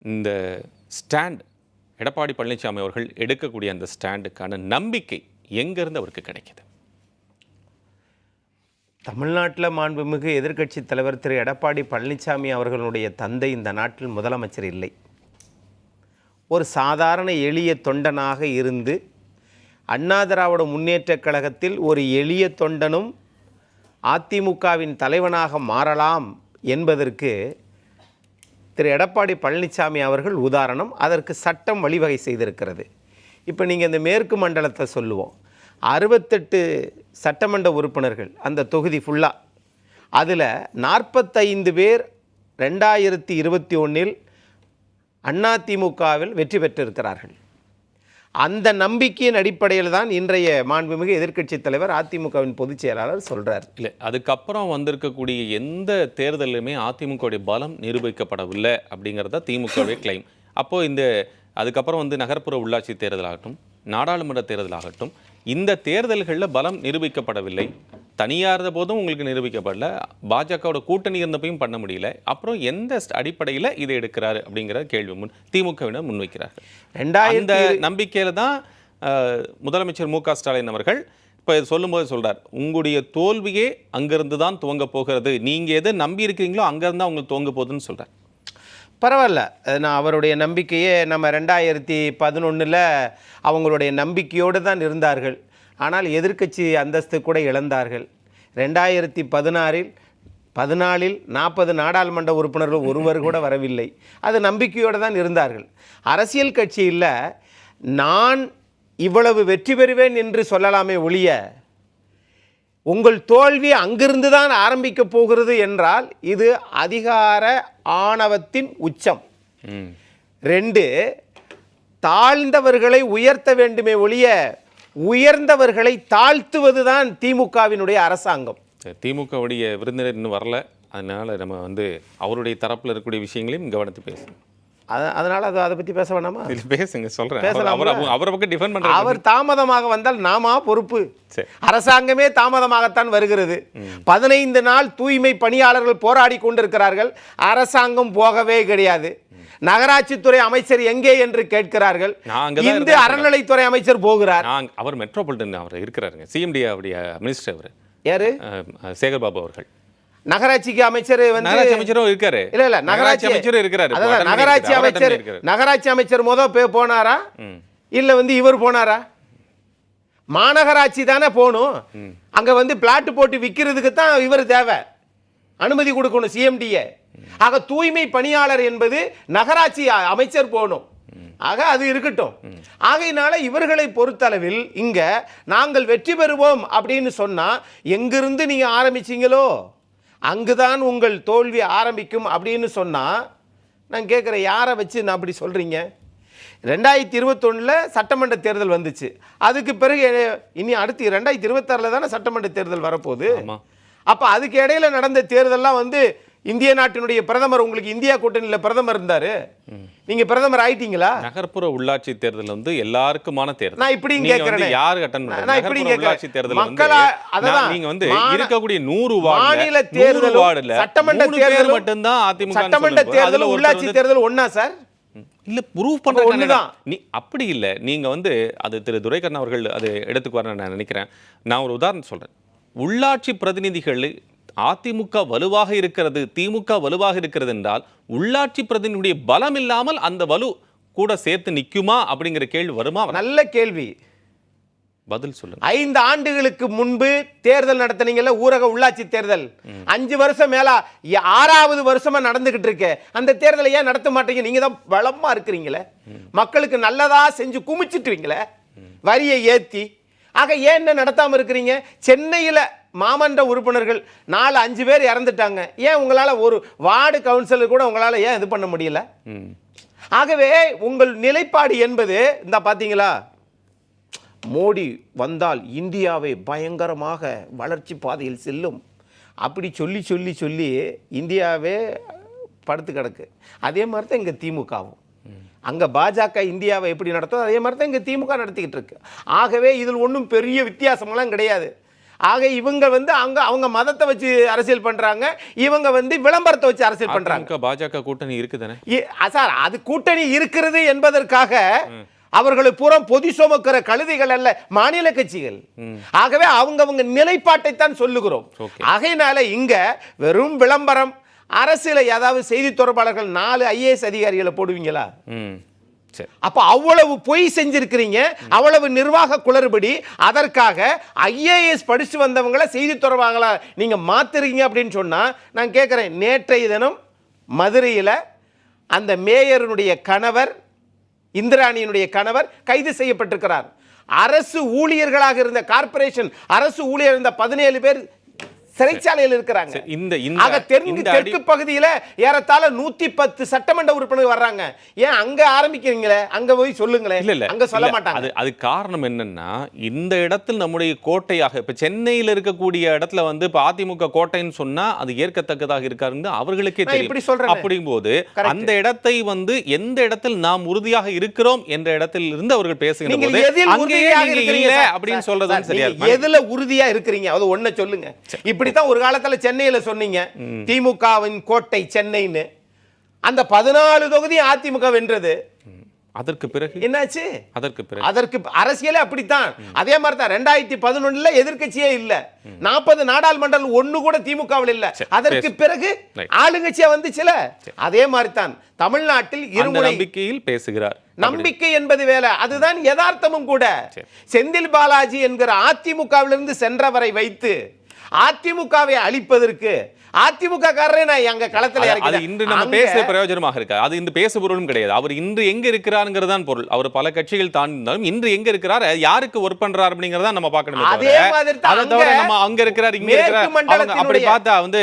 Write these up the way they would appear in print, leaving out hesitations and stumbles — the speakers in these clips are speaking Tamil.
இந்த ஸ்டாண்ட் எடப்பாடி பழனிசாமி அவர்கள் எடுக்கக்கூடிய அந்த ஸ்டாண்டுக்கான நம்பிக்கை எங்கேருந்து அவருக்கு கிடைக்கிது? தமிழ்நாட்டில் மாண்புமிகு எதிர்க்கட்சி தலைவர் திரு எடப்பாடி பழனிசாமி அவர்களுடைய தந்தை இந்த நாட்டில் முதலமைச்சர் இல்லை. ஒரு சாதாரண எளிய தொண்டனாக இருந்து அண்ணா திராவிட முன்னேற்றக் கழகத்தில் ஒரு எளிய தொண்டனும் அதிமுகவின் தலைவனாக மாறலாம் என்பதற்கு திரு எடப்பாடி பழனிசாமி அவர்கள் உதாரணம். அதற்கு சட்டம் வழிவகை செய்திருக்கிறது. இப்போ நீங்கள் இந்த மேற்கு மண்டலத்தை சொல்லுவோம், 68 சட்டமன்ற உறுப்பினர்கள் அந்த தொகுதி ஃபுல்லாக, அதில் 45 பேர் 2021 அதிமுகவில் வெற்றி பெற்றிருக்கிறார்கள். அந்த நம்பிக்கையின் அடிப்படையில் தான் இன்றைய மாண்புமிகு எதிர்க்கட்சி தலைவர் அதிமுகவின் பொதுச் செயலாளர் சொல்கிறார். இல்லை, அதுக்கப்புறம் வந்திருக்கக்கூடிய எந்த தேர்தலுமே அதிமுகவுடைய பலம் நிரூபிக்கப்படவில்லை அப்படிங்கிறத திமுகவே கிளைம். அப்போது அதுக்கப்புறம் நகர்ப்புற உள்ளாட்சி தேர்தலாகட்டும், நாடாளுமன்ற தேர்தலாகட்டும், இந்த தேர்தல்களில் பலம் நிரூபிக்கப்படவில்லை. தனியாக இருந்த போதும் உங்களுக்கு நிரூபிக்கப்படல, பாஜகவோட கூட்டணி இருந்தப்பையும் பண்ண முடியல. அப்புறம் எந்த அடிப்படையில் இதை எடுக்கிறாரு அப்படிங்கிற கேள்வி திமுகவினர் முன்வைக்கிறார்கள். இந்த நம்பிக்கையில் தான் முதலமைச்சர் மு க ஸ்டாலின் அவர்கள் இப்போ சொல்லும்போது சொல்கிறார், உங்களுடைய தோல்வியே அங்கேருந்து தான் துவங்க போகிறது, நீங்கள் எதை நம்பி இருக்கிறீங்களோ அங்கேருந்து தான் உங்களுக்கு துவங்க போகுதுன்னு சொல்கிறார். பரவாயில்ல, நான் அவருடைய நம்பிக்கையே நம்ம 2011 அவங்களுடைய நம்பிக்கையோடு தான் இருந்தார்கள். ஆனால் எதிர்க்கட்சி அந்தஸ்து கூட இழந்தார்கள். 2014 40 நாடாளுமன்ற உறுப்பினர்கள் ஒருவர் கூட வரவில்லை. அது நம்பிக்கையோடு தான் இருந்தார்கள். அரசியல் கட்சியில் நான் இவ்வளவு வெற்றி பெறுவேன் என்று சொல்லலாமே ஒழிய, உங்கள் தோல்வி அங்கிருந்து தான் ஆரம்பிக்க போகிறது என்றால் இது அதிகார ஆணவத்தின் உச்சம். 2, தாழ்ந்தவர்களை உயர்த்த வேண்டுமே ஒழிய உயர்ந்தவர்களை தாழ்த்துவது தான் திமுகவினுடைய அரசாங்கம். திமுகவுடைய விருந்தினர் இன்னும் வரல, அதனால் நம்ம அவருடைய தரப்பில் இருக்கக்கூடிய விஷயங்களையும் கவனித்து பேசணும். அதனால் அதை பற்றி பேச வேணாமா? பேசுங்க, சொல்கிறேன். அவரை பக்கம் டிஃபெண்ட் பண்ணுற அவர் தாமதமாக வந்தால் நாமா பொறுப்பு? அரசாங்கமே தாமதமாகத்தான் வருகிறது. 15 நாள் தூய்மை பணியாளர்கள் போராடி கொண்டிருக்கிறார்கள், அரசாங்கம் போகவே கிடையாது. நகராட்சித்துறை அமைச்சர் எங்கே என்று கேட்கிறார்கள், இந்த அறநிலைத்துறை அமைச்சர் போகிறார். அவர் மெட்ரோபாலிட்டன் அவர் இருக்கிறாருங்க, சிஎம்டி அவருடைய மினிஸ்டர். அவர் யாரு? சேகர்பாபு அவர்கள். நகராட்சிக்கு அமைச்சர் அமைச்சரும் இருக்காரு. இல்ல நகராட்சி அமைச்சரும் இருக்காரு. நகராட்சி அமைச்சர் போனாரா இல்ல இவர் போனாரா? மாநகராட்சி தானே போகணும். அங்க பிளாட் போட்டு விற்கிறதுக்கு தான் இவர் தேவை, அனுமதி கொடுக்கணும் சிஎம்டிஏ. ஆக தூய்மை பணியாளர் என்பது நகராட்சி அமைச்சர் போகணும். ஆக அது இருக்கட்டும். ஆகையினால இவர்களை பொறுத்தளவில் இங்க நாங்கள் வெற்றி பெறுவோம் அப்படின்னு சொன்னா, எங்கிருந்து நீங்க ஆரம்பிச்சீங்களோ அங்குதான் உங்கள் தோல்வி ஆரம்பிக்கும் அப்படின்னு சொன்னால், நான் கேட்குறேன், யாரை வச்சு நான் அப்படி சொல்கிறீங்க? 2021 சட்டமன்ற தேர்தல் வந்துச்சு. அதுக்கு பிறகு இனி அடுத்து 2026 தானே சட்டமன்ற தேர்தல் வரப்போகுது. அப்போ அதுக்கு இடையில நடந்த தேர்தல்லாம் இந்திய நாட்டினுடைய பிரதமர், உங்களுக்கு இந்தியா கூட்டணியில் பிரதமர் இருந்தாரு, நீங்க பிரதமர் ஆயிட்டீங்களா? நகர்ப்புற உள்ளாட்சி தேர்தல் எல்லாருக்குமான தேர்தல். நான் இப்படி கேட்கிறேன், யார் அட்டன் பண்றாங்க? உள்ளாட்சி தேர்தல் நீங்க இருக்கக்கூடிய 100 மாநில தேர்தல், சட்டமன்ற தேர்தல் மட்டும்தான் அதிமுக. சட்டமன்ற தேர்தல் உள்ளாட்சி தேர்தல் ஒண்ணா சார்? இல்ல, ப்ரூவ் பண்றதுதான். நீ அப்படி இல்ல, நீங்க அது திரு துரைக்கண்ணன் அவர்கள் அது எடுத்துக்குவாருன்னு நான் நினைக்கிறேன். நான் ஒரு உதாரணம் சொல்றேன். உள்ளாட்சி பிரதிநிதிகள் அதிமுக வலுவாக இருக்கிறது, திமுக வலுவாக இருக்கிறது என்றால் உள்ளாட்சி பிரதிநிதியுடைய பலம் இல்லாமல் அந்த வலு கூட சேர்த்து நிக்குமா அப்படிங்கிற கேள்வி வருமா? நல்ல கேள்வி, பதில் சொல்லுங்க. 5 ஆண்டுகளுக்கு முன்பு தேர்தல் நடத்தினீங்கல்ல, ஊரக உள்ளாட்சி தேர்தல். 5 வருஷம் மேல 6வது வருஷமா நடந்துகிட்டு இருக்கு. அந்த தேர்தலை ஏன் நடத்த மாட்டீங்க? நீங்க தான் பலமா இருக்கிறீங்களே, மக்களுக்கு நல்லதா செஞ்சு குமிச்சிட்டுவீங்களே வரியை ஏத்தி. ஆக ஏன் நடத்தாம இருக்கிறீங்க? சென்னையில மாமன்ற உறுப்பினர்கள் 4-5 பேர் இறந்துட்டாங்க. ஏன் உங்களால ஒரு வார்டு கவுன்சிலர் கூட உங்களால ஏன் இது பண்ண முடியல? ஆகவே உங்கள் நிலைப்பாடு என்பது இந்த பாத்தீங்களா, மோடி வந்தால் இந்தியாவை பயங்கரமாக வளர்ச்சி பாதையில் செல்லும் அப்படி சொல்லி சொல்லி சொல்லி இந்தியாவே படுத்து கிடக்கு. அதே மாதிரி தான் இங்கே திமுகவும், அங்கே பாஜக இந்தியாவை எப்படி நடத்தோ அதே மாதிரி தான் இங்கே திமுக நடத்திக்கிட்டு இருக்கு. ஆகவே இதில் ஒன்றும் பெரிய வித்தியாசமெல்லாம் கிடையாது. ஆக இவங்க வந்து அவங்க மதத்தை வச்சு அரசியல் பண்றாங்க, இவங்க வந்து விளம்பரத்தை வச்சு அரசியல் பண்றாங்க. பாஜக கூட்டணி இருக்குதானே சார், அது கூட்டணி இருக்கிறது என்பதற்காக அவர்களை பூரா பொதி சுமக்கிற கழுதைகள் அல்ல மாநில கட்சிகள். ஆகவே அவங்க நிலைப்பாட்டை தான் சொல்லுகிறோம். ஆகையினால இங்க வெறும் விளம்பரம், அரசியல ஏதாவது செய்தி தொடர்பாளர்கள் 4 IAS அதிகாரிகளை போடுவீங்களா? அப்ப அவ்வளவு பொய் செஞ்சிருக்கிறீங்க, அவ்வளவு நிர்வாக குளறுபடி. அதற்காக IAS படிச்சு வந்தவங்களை செய்தி தொடர்பாளர்களா நீங்க மாத்துறீங்க அப்படின்னு சொன்னா நான் கேட்கிறேன். நேற்றைய தினம் மதுரையில் அந்த மேயருடைய கணவர், இந்திராணியினுடைய கணவர் கைது செய்யப்பட்டிருக்கிறார். அரசு ஊழியர்களாக இருந்த கார்ப்பரேஷன் அரசு ஊழியர் இருந்த 17 பேர் சிறைச்சாலையில் இருக்கிறாங்க. தெற்கு பகுதியில ஏறத்தாழ 110 சட்டமன்ற உறுப்பினர்கள் வர்றாங்க. ஏன் அங்க ஆரம்பிக்கிறீங்களே, அங்க போய் சொல்லுங்களேன். இல்ல அங்க சொல்ல மாட்டாங்க. அது காரணம் என்னன்னா, இந்த இடத்தில் நம்முடைய கோட்டையாக இப்ப சென்னையில் இருக்கக்கூடிய இடத்துல வந்து இப்ப அதிமுக கோட்டைன்னு சொன்னா அது ஏற்கத்தக்கதாக இருக்காருன்னு அவர்களுக்கே தெரியும். அப்படிங்கும்போது அந்த இடத்தை வந்து எந்த இடத்தில் நாம் உறுதியாக இருக்கிறோம் என்ற இடத்தில் இருந்து அவர்கள் பேசுகிற போது அங்கேயே நீங்க இல்ல அப்படின்னு சொல்றது சரியா? எதுல உறுதியா இருக்கிறீங்க அது ஒண்ணு சொல்லுங்க. இப்படித்தான் ஒரு காலத்துல சென்னையில சொன்னீங்க திமுகவின் கோட்டை சென்னைன்னு. அந்த 14 தொகுதி அதிமுக வென்றது. அதற்கு பிறகு என்னாச்சு? அதற்கு அரசியலே அப்படித்தான். அதே மாதிரி தான் 2011 எதிர்க்கட்சியே இல்ல, 40 நாடாளுமன்ற ஒண்ணு கூட திமுகவில் இல்ல. அதற்கு பிறகு ஆளுங்கட்சியா வந்துச்சுல. அதே மாதிரி தான் தமிழ்நாட்டில் இருமுனை நம்பிக்கையில் பேசுகிறார். நம்பிக்கை என்பது வேலை, அதுதான் யதார்த்தமும் கூட. செந்தில் பாலாஜி என்கிற அதிமுகவிலிருந்து சென்றவரை வைத்து அதிமுகவை அழிப்பதற்கு அதிமுக காரரே நான் எங்க களத்துல அது இன்று நம்ம பேச பிரயோஜனமாக இருக்கு. அது இன்று பேச பொருளும் கிடையாது. அவர் இன்று எங்க இருக்கிறாருங்கிறது தான் பொருள். அவர் பல கட்சிகள் தாண்டினாலும் இன்று எங்க இருக்கிறார், யாருக்கு ஒர்க் பண்றார் அப்படிங்கறத நம்ம பார்க்கணும். அதே மாதிரி தான் நம்ம அங்க இருக்கிறார் இங்க இருக்கிறார் அப்படி பார்த்தா வந்து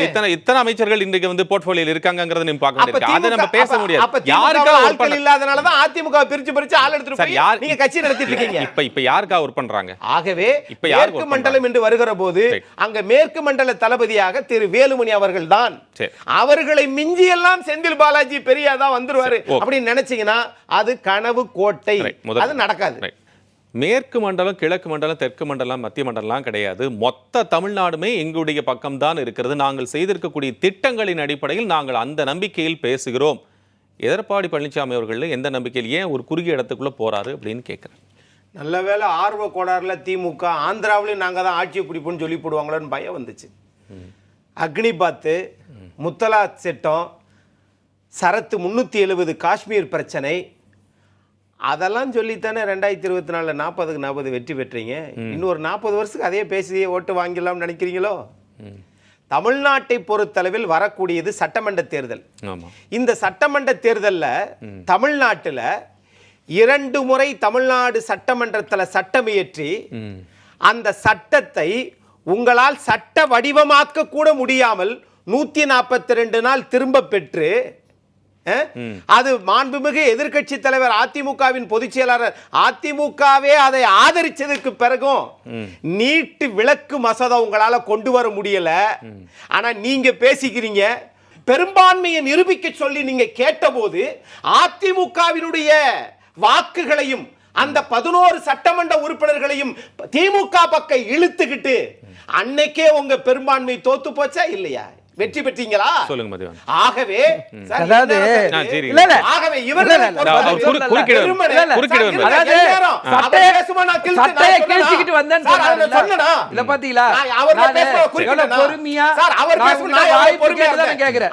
இத்தனை அமைச்சர்கள் இன்றைக்கு வந்து போர்ட்ஃபோலியோல இருக்காங்கங்கறத நம்ம பார்க்க முடியாது. அதை நம்ம பேச முடியாது. யாருக்கா ஆட்கள் இல்லாதனால தான் அதிமுக பிரிச்சு ஆள் எடுத்துட்டு போய் நீங்க கட்சி நடத்திட்டு இருக்கீங்க. இப்ப யாருக்கா ஒர்க் பண்றாங்க? ஆகவே மேற்கு மண்டலம் என்று வருகிற போது அங்க மேற்கு மண்டல தளபதியாக திரு வேலுமணி அவர்கள் தான். அவர்களை மிஞ்சி எல்லாம் செந்தில் பாலாஜி பெரியாதா வந்துருவாரு அப்படின்னு நினைச்சீங்கன்னா அது கனவு கோட்டை. அது நடக்காது. மேற்கு மண்டலம், கிழக்கு மண்டலம், தெற்கு மண்டலம், மத்திய மண்டலம் கிடையாது. மொத்த தமிழ்நாடுமே எங்களுடைய பக்கம் தான் இருக்கிறது. நாங்கள் செய்திருக்கக்கூடிய திட்டங்களின் அடிப்படையில் நாங்கள் அந்த நம்பிக்கையில் பேசுகிறோம். எடப்பாடி பழனிசாமி அவர்கள் எந்த நம்பிக்கையில் ஏன் ஒரு குறுகிய இடத்துக்குள்ள போறாரு அப்படின்னு கேட்கிறேன். நல்ல வேளை ஆர்வ கோடாறுல திமுக ஆந்திராவிலையும் நாங்க தான் ஆட்சியை பிடிப்போம்னு சொல்லி போடுவாங்களோன்னு பயம் வந்துச்சு. அக்னிபாத்து, முத்தலாக் சட்டம், சரத்து 370 காஷ்மீர் பிரச்சனை, அதெல்லாம் சொல்லித்தானே 2024 40க்கு 40 வெற்றி பெற்றீங்க. இன்னொரு 40 வருஷத்துக்கு அதே பேசி ஓட்டு வாங்கிடலாம்னு நினைக்கிறீங்களோ? தமிழ்நாட்டை பொறுத்தளவில் வரக்கூடியது சட்டமன்ற தேர்தல். இந்த சட்டமன்ற தேர்தலில் தமிழ்நாட்டில் 2 முறை தமிழ்நாடு சட்டமன்றத்தில் சட்டம் இயற்றி அந்த சட்டத்தை உங்களால் சட்ட வடிவமாக்க கூட முடியாமல் 142 நாள் திரும்ப பெற்று அது மாண்புமிகு எதிர்க்கட்சி தலைவர் அதிமுகவின் பொதுச் செயலாளர் அதிமுகவே அதை ஆதரிச்சதுக்கு பிறகும் நீட்டு விலக்கு மசோதா உங்களால கொண்டு வர முடியல. ஆனா நீங்க பேசிக்கிறீங்க. பெரும்பான்மையை நிரூபிக்க சொல்லி நீங்க கேட்டபோது அதிமுகவினுடைய வாக்குகளையும் அந்த 11 சட்டமன்ற உறுப்பினர்களையும் திமுக பக்கம் இழுத்துக்கிட்டு அன்னைக்கே உங்க பெரும்பான்மை தோத்து போச்சா இல்லையா? வெற்றி பெற்றீங்களா? சொல்லுங்க மதிவான். ஆகவே அதாவது ஆகவே இவர்கள் சட்டையை கிழிச்சிட்டு வந்தேன் இத பாத்தீங்களா? பொறுமையா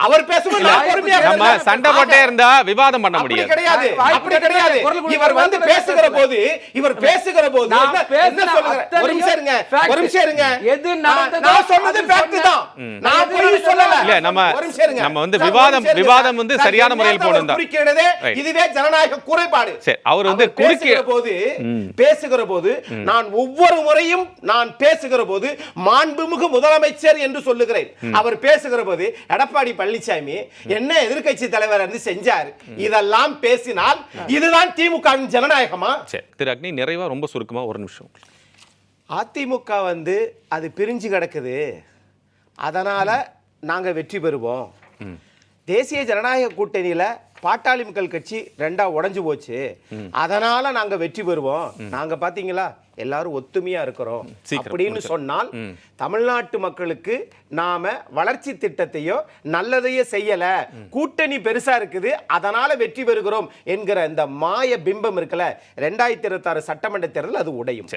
அவர் பேசும்போது நம்ம சண்டை போட்டே இருந்தா விவாதம் பண்ண முடியாது. கிடையாது, அப்படி கிடையாது. இவர் வந்து பேசுகிற போது என்ன சொல்லுங்க? ஒரு நிமிஷம் இருங்க. எது நடந்ததோ நான் சொன்னது ஃபேக்ட் தான். நான் போய் இல்ல நம்ம வந்து விவாதம் வந்து சரியான முறையில் போகணும். இதுவே ஜனநாயக குறைபாடு. அவர் வந்து பேசுகிற போது நான் ஒவ்வொரு முறையும் நான் பேசுகிற போது மாண்புமிகு முதலமைச்சர் என்று சொல்லுகிறேன். அவர் பேசுகிற போது எடப்பாடி பழனிசாமி என்ன எதிர்க்கட்சி தலைவர் இருந்து செஞ்சார், இதெல்லாம் பேசினால் இதுதான் திமுகவின் ஜனநாயகமா? திரு அக்னி நிறைவா ரொம்ப சுருக்கமா ஒரு நிமிஷம். அதிமுக வந்து அது பிரிஞ்சு கிடக்குது, அதனால நாங்கள் வெற்றி பெறுவோம். தேசிய ஜனநாயக கூட்டணியில் பாட்டாளி மக்கள் கட்சி ரெண்டா உடைஞ்சு போச்சு, அதனால நாங்க வெற்றி பெறுவோம், நாங்க பாத்தீங்களா எல்லாரும் ஒத்துமையா இருக்கிறோம் அப்படின்னு சொன்னால் தமிழ்நாட்டு மக்களுக்கு நாம வளர்ச்சி திட்டத்தையோ நல்லதையோ செய்யல, கூட்டணி பெருசா இருக்குது அதனால வெற்றி பெறுகிறோம் என்கிற இந்த மாய பிம்பம் இருக்குல்ல, 2026 சட்டமன்ற தேர்தல் அது உடையும்.